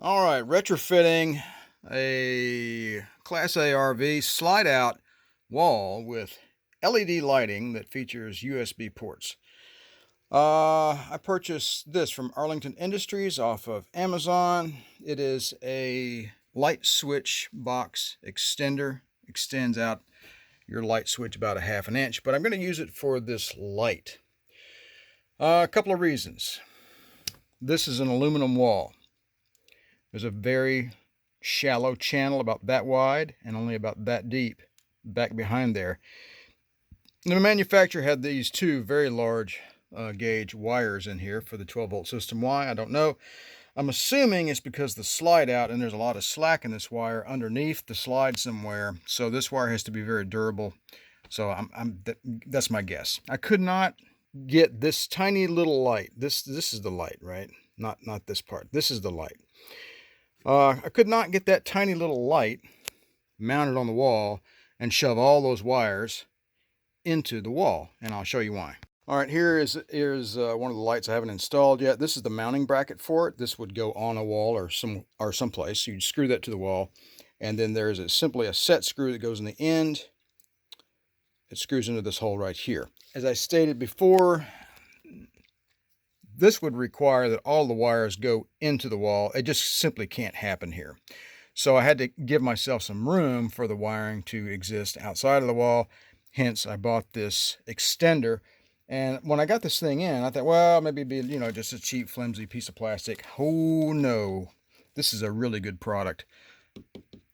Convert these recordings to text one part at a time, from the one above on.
All right, retrofitting a Class A RV slide out wall with LED lighting that features USB ports. I purchased this from Arlington Industries off of Amazon. It is a light switch box extender. Extends out your light switch about a half an inch, but I'm going to use it for this light. A couple of reasons. This is an aluminum wall. There's a very shallow channel about that wide and only about that deep back behind there. The manufacturer had these two very large gauge wires in here for the 12-volt system. Why? I don't know. I'm assuming it's because the slide out and there's a lot of slack in this wire underneath the slide somewhere. So this wire has to be very durable. So that's my guess. I could not get this tiny little light. This is the light, right? Not this part. This is the light. I could not get that tiny little light mounted on the wall and shove all those wires into the wall, and I'll show you why. All right, here's one of the lights I haven't installed yet. This is the mounting bracket for it. This would go on a wall or someplace. You'd screw that to the wall, and then there's simply a set screw that goes in the end. It screws into this hole right here. As I stated before, this would require that all the wires go into the wall. It just simply can't happen here. So I had to give myself some room for the wiring to exist outside of the wall. Hence, I bought this extender. And when I got this thing in, I thought, well, maybe it'd be, just a cheap, flimsy piece of plastic. Oh, no. This is a really good product.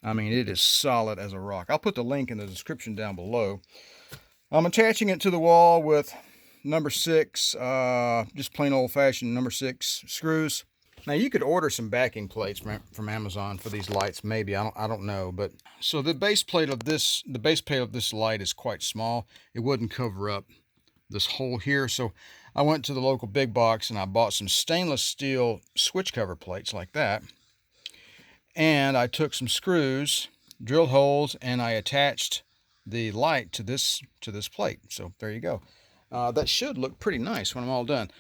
I mean, it is solid as a rock. I'll put the link in the description down below. I'm attaching it to the wall with number 6, just plain old-fashioned number 6 screws. Now you could order some backing plates from Amazon for these lights, maybe. I don't know, but so the base plate of this light is quite small. It wouldn't cover up this hole here, so I went to the local big box and I bought some stainless steel switch cover plates like that. And I took some screws, drilled holes, and I attached the light to this plate. So there you go. That should look pretty nice when I'm all done.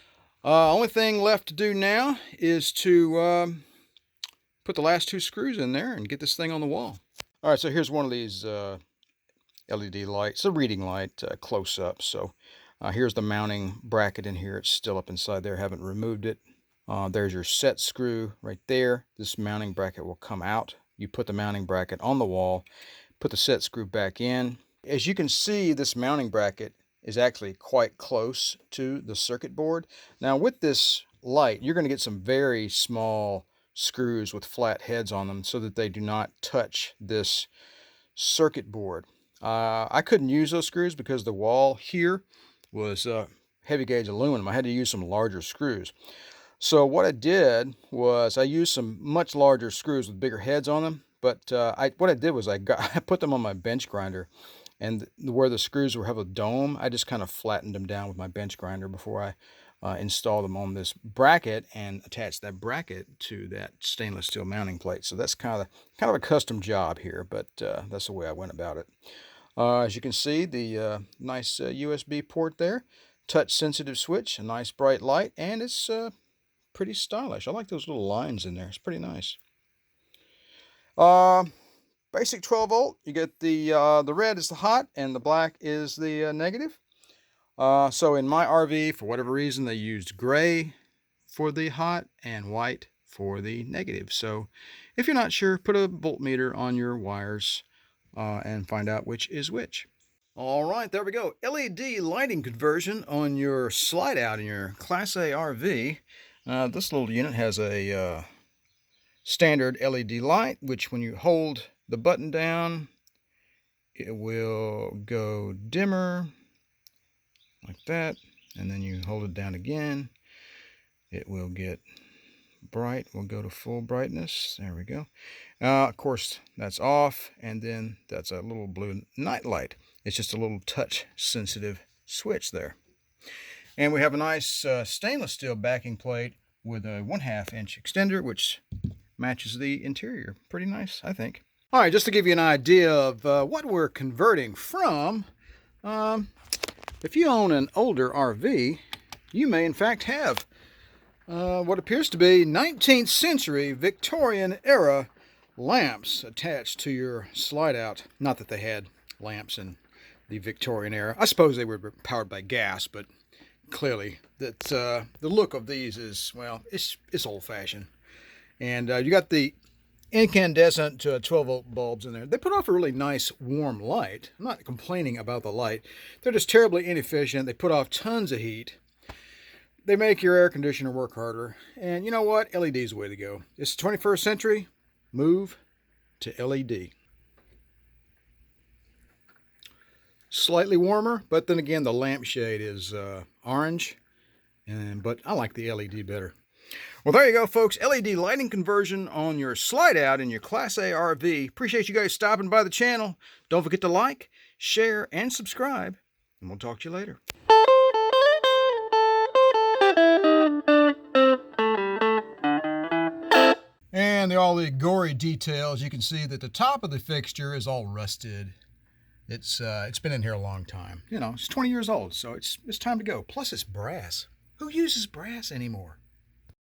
Only thing left to do now is to put the last 2 screws in there and get this thing on the wall. All right, so here's one of these LED lights, a reading light, close up. So here's the mounting bracket in here. It's still up inside there. Haven't removed it. There's your set screw right there. This mounting bracket will come out. You put the mounting bracket on the wall, put the set screw back in. As you can see, this mounting bracket is actually quite close to the circuit board. Now with this light, you're going to get some very small screws with flat heads on them so that they do not touch this circuit board. I couldn't use those screws because the wall here was heavy gauge aluminum. I had to use some larger screws. So what I did was I used some much larger screws with bigger heads on them. But what I did was I put them on my bench grinder. And where the screws have a dome, I just kind of flattened them down with my bench grinder before I install them on this bracket and attach that bracket to that stainless steel mounting plate. So that's kind of a custom job here, but that's the way I went about it. As you can see, the nice USB port there, touch sensitive switch, a nice bright light, and it's pretty stylish. I like those little lines in there. It's pretty nice. Basic 12 volt, you get the red is the hot and the black is the negative. So in my RV, for whatever reason, they used gray for the hot and white for the negative. So if you're not sure, put a voltmeter on your wires and find out which is which. All right, there we go. LED lighting conversion on your slide out in your Class A RV. This little unit has a standard LED light, which when you hold the button down, it will go dimmer like that, and then you hold it down again, it will get bright. We'll go to full brightness. There we go. Of course, that's off, and then that's a little blue night light. It's just a little touch sensitive switch there. And we have a nice stainless steel backing plate with a 1/2 inch extender, which matches the interior. Pretty nice, I think. All right, just to give you an idea of what we're converting from, if you own an older RV, you may in fact have What appears to be 19th century Victorian era lamps attached to your slide out. Not that they had lamps in the Victorian era. I suppose they were powered by gas, but clearly that the look of these is, well, it's old fashioned. And you got the incandescent 12-volt bulbs in there. They put off a really nice warm light. I'm not complaining about the light. They're just terribly inefficient. They put off tons of heat. They make your air conditioner work harder. And you know what? LED is the way to go. It's the 21st century. Move to LED. Slightly warmer, but then again, the lampshade is orange. But I like the LED better. Well, there you go, folks. LED lighting conversion on your slide out in your Class A RV. Appreciate you guys stopping by the channel. Don't forget to like, share, and subscribe. And we'll talk to you later. And all the gory details, you can see that the top of the fixture is all rusted. It's been in here a long time. You know, it's 20 years old, so it's time to go. Plus, it's brass. Who uses brass anymore?